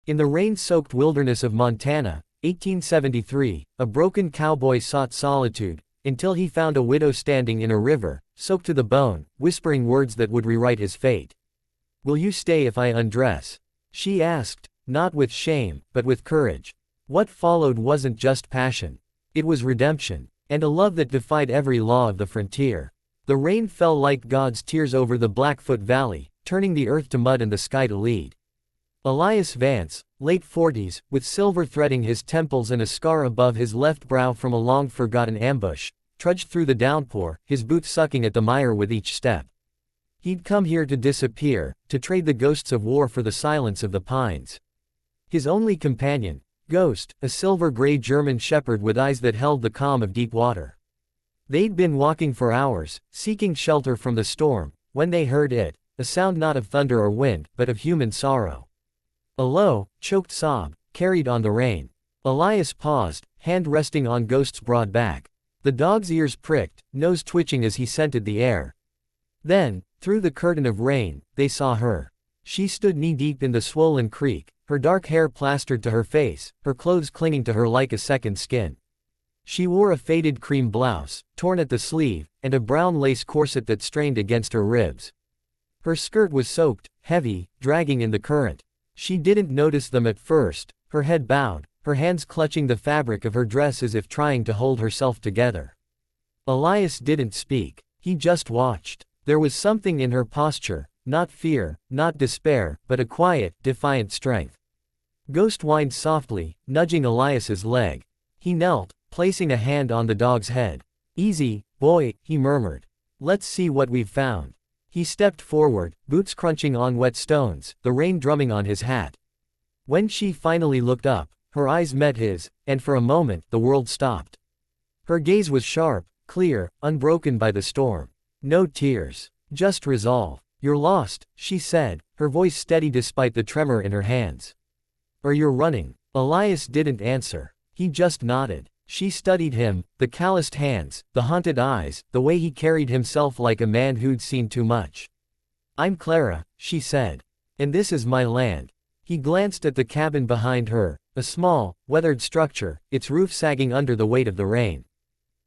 In the rain-soaked wilderness of Montana, 1873, a broken cowboy sought solitude, until he found a widow standing in a river, soaked to the bone, whispering words that would rewrite his fate. "Will you stay if I undress?" she asked, not with shame, but with courage. What followed wasn't just passion. It was redemption, and a love that defied every law of the frontier. The rain fell like God's tears over the Blackfoot Valley, turning the earth to mud and the sky to lead. Elias Vance, late 40s, with silver threading his temples and a scar above his left brow from a long-forgotten ambush, trudged through the downpour, his boots sucking at the mire with each step. He'd come here to disappear, to trade the ghosts of war for the silence of the pines. His only companion, Ghost, a silver-gray German shepherd with eyes that held the calm of deep water. They'd been walking for hours, seeking shelter from the storm, when they heard it, a sound not of thunder or wind, but of human sorrow. A low, choked sob carried on the rain. Elias paused, hand resting on Ghost's broad back. The dog's ears pricked, nose twitching as he scented the air. Then, through the curtain of rain, they saw her. She stood knee-deep in the swollen creek, her dark hair plastered to her face, her clothes clinging to her like a second skin. She wore a faded cream blouse, torn at the sleeve, and a brown lace corset that strained against her ribs. Her skirt was soaked, heavy, dragging in the current. She didn't notice them at first, her head bowed, her hands clutching the fabric of her dress as if trying to hold herself together. Elias didn't speak, he just watched. There was something in her posture, not fear, not despair, but a quiet, defiant strength. Ghost whined softly, nudging Elias's leg. He knelt, placing a hand on the dog's head. "Easy, boy," he murmured. "Let's see what we've found." He stepped forward, boots crunching on wet stones, the rain drumming on his hat. When she finally looked up, her eyes met his, and for a moment, the world stopped. Her gaze was sharp, clear, unbroken by the storm. No tears. Just resolve. "You're lost," she said, her voice steady despite the tremor in her hands. "Or you're running." Elias didn't answer. He just nodded. She studied him, the calloused hands, the haunted eyes, the way he carried himself like a man who'd seen too much. "I'm Clara," she said. "And this is my land." He glanced at the cabin behind her, a small, weathered structure, its roof sagging under the weight of the rain.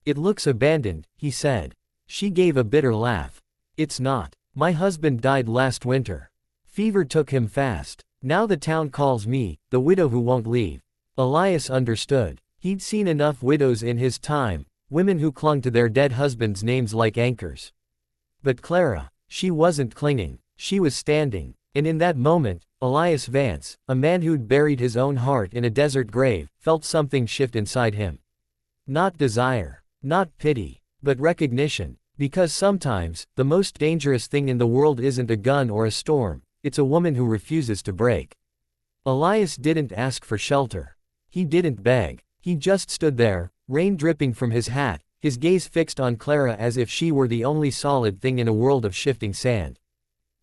"It looks abandoned," he said. She gave a bitter laugh. "It's not. My husband died last winter. Fever took him fast. Now the town calls me, the widow who won't leave." Elias understood. He'd seen enough widows in his time, women who clung to their dead husbands' names like anchors. But Clara, she wasn't clinging, she was standing. And in that moment, Elias Vance, a man who'd buried his own heart in a desert grave, felt something shift inside him. Not desire, not pity, but recognition. Because sometimes, the most dangerous thing in the world isn't a gun or a storm, it's a woman who refuses to break. Elias didn't ask for shelter. He didn't beg. He just stood there, rain dripping from his hat, his gaze fixed on Clara as if she were the only solid thing in a world of shifting sand.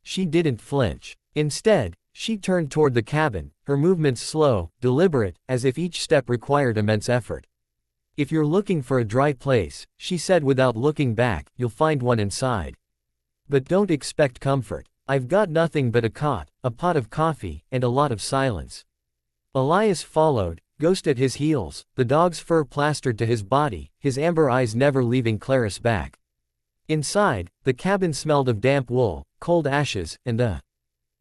She didn't flinch. Instead, she turned toward the cabin, her movements slow, deliberate, as if each step required immense effort. "If you're looking for a dry place," she said without looking back, "you'll find one inside. But don't expect comfort. I've got nothing but a cot, a pot of coffee, and a lot of silence." Elias followed, Ghost at his heels, the dog's fur plastered to his body, his amber eyes never leaving Clara's back. Inside, the cabin smelled of damp wool, cold ashes, and the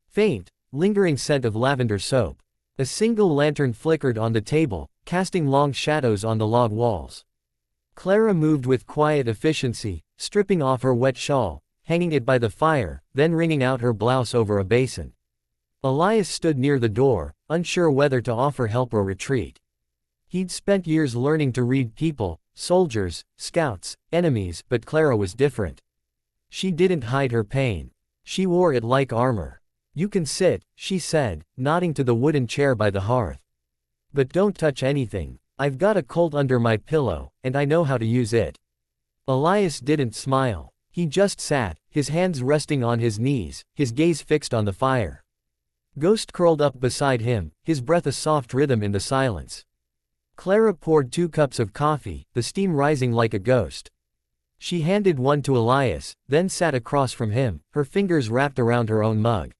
faint, lingering scent of lavender soap. A single lantern flickered on the table, casting long shadows on the log walls. Clara moved with quiet efficiency, stripping off her wet shawl, hanging it by the fire, then wringing out her blouse over a basin. Elias stood near the door, unsure whether to offer help or retreat. He'd spent years learning to read people, soldiers, scouts, enemies, but Clara was different. She didn't hide her pain. She wore it like armor. "You can sit," she said, nodding to the wooden chair by the hearth. "But don't touch anything. I've got a Colt under my pillow, and I know how to use it." Elias didn't smile. He just sat, his hands resting on his knees, his gaze fixed on the fire. Ghost curled up beside him, his breath a soft rhythm in the silence. Clara poured 2 cups of coffee, the steam rising like a ghost. She handed one to Elias, then sat across from him, her fingers wrapped around her own mug.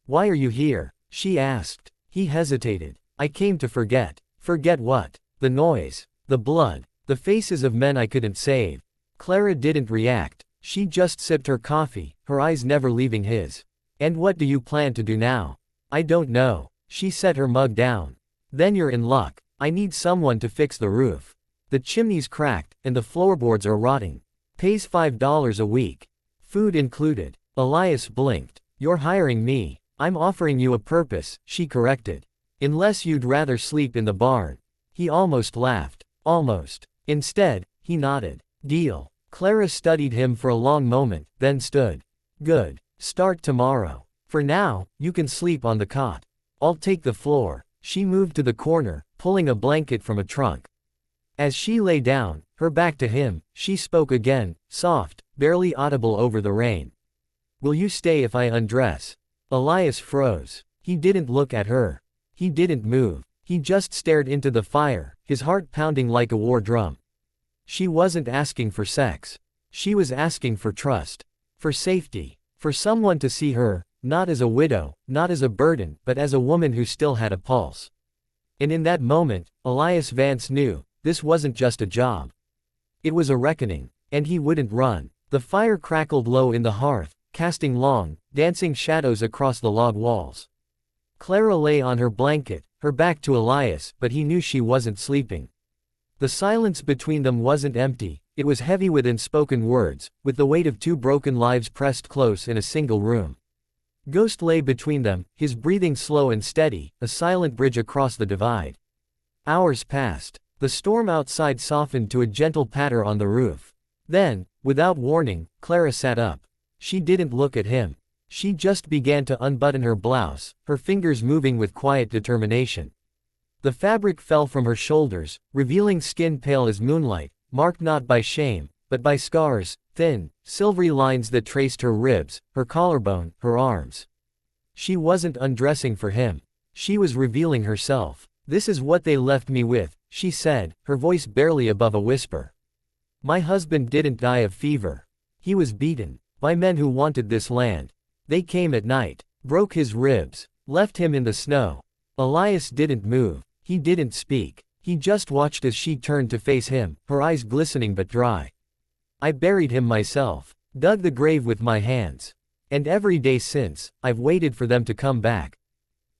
"Why are you here?" she asked. He hesitated. I came to forget. Forget what? The noise. The blood. The faces of men I couldn't save. Clara didn't react. She just sipped her coffee, her eyes never leaving his. And what do you plan to do now? I don't know. She set her mug down. Then you're in luck. I need someone to fix the roof. The chimney's cracked, and the floorboards are rotting. Pays $5 a week. Food included. Elias blinked. You're hiring me. I'm offering you a purpose, she corrected. Unless you'd rather sleep in the barn. He almost laughed. Almost. Instead, he nodded. Deal. Clara studied him for a long moment, then stood. Good. Start tomorrow. For now, you can sleep on the cot. I'll take the floor. She moved to the corner, pulling a blanket from a trunk. As she lay down, her back to him, she spoke again, soft, barely audible over the rain. Will you stay if I undress? Elias froze. He didn't look at her. He didn't move. He just stared into the fire, his heart pounding like a war drum. She wasn't asking for sex. She was asking for trust. For safety. For someone to see her, not as a widow, not as a burden, but as a woman who still had a pulse. And in that moment, Elias Vance knew, this wasn't just a job. It was a reckoning. And he wouldn't run. The fire crackled low in the hearth, casting long, dancing shadows across the log walls. Clara lay on her blanket, her back to Elias, but he knew she wasn't sleeping. The silence between them wasn't empty, it was heavy with unspoken words, with the weight of two broken lives pressed close in a single room. Ghost lay between them, his breathing slow and steady, a silent bridge across the divide. Hours passed. The storm outside softened to a gentle patter on the roof. Then, without warning, Clara sat up. She didn't look at him. She just began to unbutton her blouse, her fingers moving with quiet determination. The fabric fell from her shoulders, revealing skin pale as moonlight, marked not by shame, but by scars, thin, silvery lines that traced her ribs, her collarbone, her arms. She wasn't undressing for him. She was revealing herself. This is what they left me with, she said, her voice barely above a whisper. My husband didn't die of fever. He was beaten. By men who wanted this land. They came at night, broke his ribs, left him in the snow. Elias didn't move. He didn't speak. He just watched as she turned to face him, her eyes glistening but dry. I buried him myself, dug the grave with my hands. And every day since, I've waited for them to come back.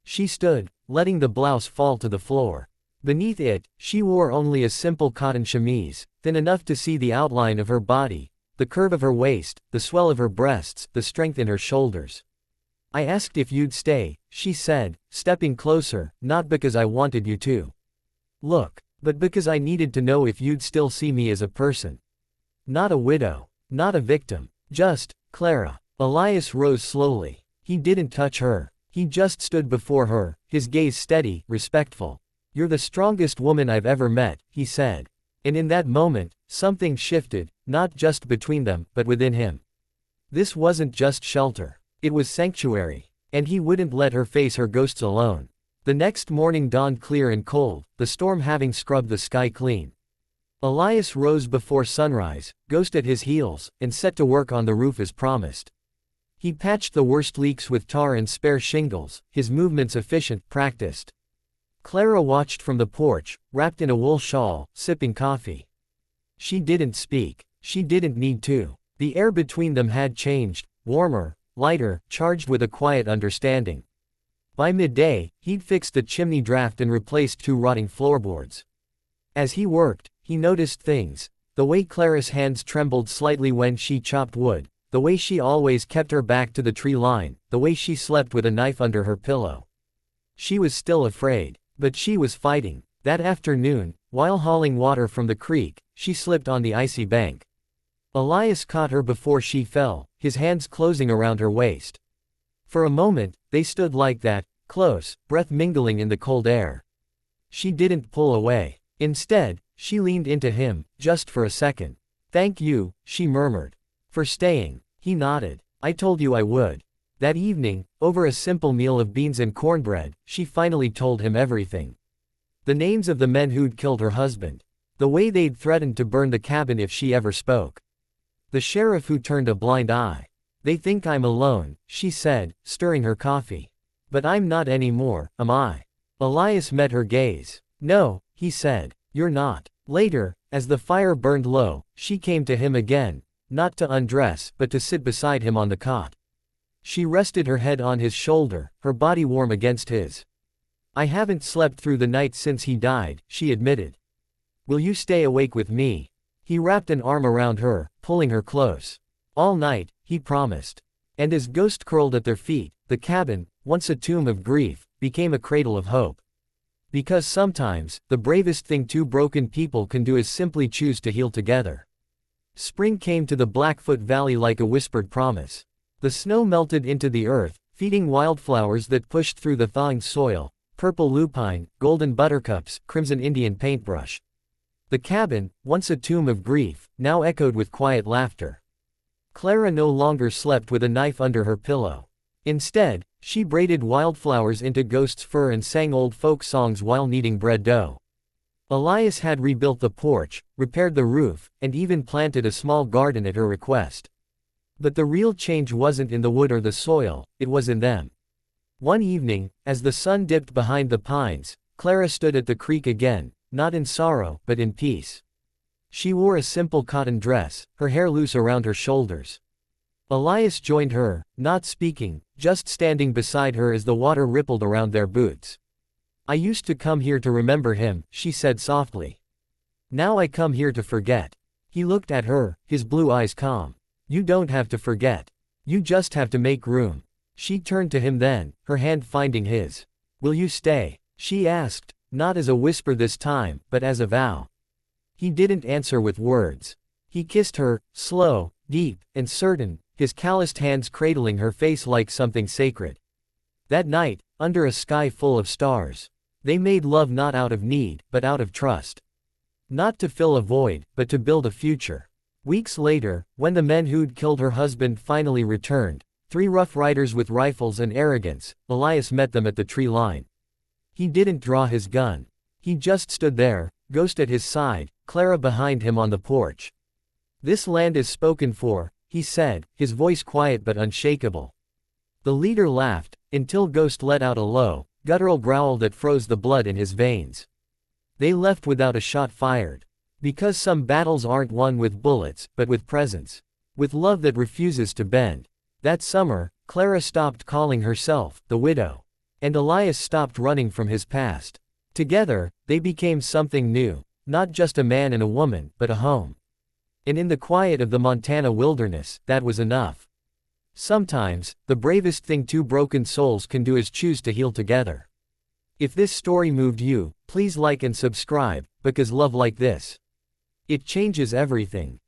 She stood, letting the blouse fall to the floor. Beneath it, she wore only a simple cotton chemise, thin enough to see the outline of her body, the curve of her waist, the swell of her breasts, the strength in her shoulders. I asked if you'd stay, she said, stepping closer, not because I wanted you to. Look, but because I needed to know if you'd still see me as a person. Not a widow, not a victim, just, Clara. Elias rose slowly. He didn't touch her. He just stood before her, his gaze steady, respectful. You're the strongest woman I've ever met, he said. And in that moment, something shifted, not just between them, but within him. This wasn't just shelter. It was sanctuary. And he wouldn't let her face her ghosts alone. The next morning dawned clear and cold, the storm having scrubbed the sky clean. Elias rose before sunrise, ghost at his heels, and set to work on the roof as promised. He patched the worst leaks with tar and spare shingles, his movements efficient, practiced. Clara watched from the porch, wrapped in a wool shawl, sipping coffee. She didn't speak. She didn't need to. The air between them had changed, warmer, lighter, charged with a quiet understanding. By midday, he'd fixed the chimney draft and replaced 2 rotting floorboards. As he worked, he noticed things. The way Clara's hands trembled slightly when she chopped wood, the way she always kept her back to the tree line, the way she slept with a knife under her pillow. She was still afraid, but she was fighting. That afternoon, while hauling water from the creek, she slipped on the icy bank. Elias caught her before she fell, his hands closing around her waist. For a moment, they stood like that, close, breath mingling in the cold air. She didn't pull away. Instead, she leaned into him, just for a second. Thank you, she murmured. For staying. He nodded. I told you I would. That evening, over a simple meal of beans and cornbread, she finally told him everything. The names of the men who'd killed her husband. The way they'd threatened to burn the cabin if she ever spoke. The sheriff who turned a blind eye. They think I'm alone, she said, stirring her coffee. But I'm not anymore, am I? Elias met her gaze. No, he said. You're not. Later, as the fire burned low, she came to him again, not to undress, but to sit beside him on the cot. She rested her head on his shoulder, her body warm against his. I haven't slept through the night since he died, she admitted. Will you stay awake with me? He wrapped an arm around her, pulling her close. All night, he promised. And as ghost curled at their feet, the cabin, once a tomb of grief, became a cradle of hope. Because sometimes, the bravest thing two broken people can do is simply choose to heal together. Spring came to the Blackfoot Valley like a whispered promise. The snow melted into the earth, feeding wildflowers that pushed through the thawing soil, purple lupine, golden buttercups, crimson Indian paintbrush. The cabin, once a tomb of grief, now echoed with quiet laughter. Clara no longer slept with a knife under her pillow. Instead, she braided wildflowers into ghost's fur and sang old folk songs while kneading bread dough. Elias had rebuilt the porch, repaired the roof, and even planted a small garden at her request. But the real change wasn't in the wood or the soil, it was in them. One evening, as the sun dipped behind the pines, Clara stood at the creek again, not in sorrow, but in peace. She wore a simple cotton dress, her hair loose around her shoulders. Elias joined her, not speaking, just standing beside her as the water rippled around their boots. I used to come here to remember him, she said softly. Now I come here to forget. He looked at her, his blue eyes calm. You don't have to forget. You just have to make room. She turned to him then, her hand finding his. Will you stay? She asked, not as a whisper this time, but as a vow. He didn't answer with words. He kissed her, slow, deep, and certain, his calloused hands cradling her face like something sacred. That night, under a sky full of stars, they made love not out of need, but out of trust. Not to fill a void, but to build a future. Weeks later, when the men who'd killed her husband finally returned, 3 rough riders with rifles and arrogance, Elias met them at the tree line. He didn't draw his gun. He just stood there, ghost at his side, Clara behind him on the porch. This land is spoken for, he said, his voice quiet but unshakable. The leader laughed, until Ghost let out a low, guttural growl that froze the blood in his veins. They left without a shot fired. Because some battles aren't won with bullets, but with presence. With love that refuses to bend. That summer, Clara stopped calling herself the widow. And Elias stopped running from his past. Together, they became something new, not just a man and a woman, but a home. And in the quiet of the Montana wilderness, that was enough. Sometimes, the bravest thing two broken souls can do is choose to heal together. If this story moved you, please like and subscribe, because love like this, it changes everything.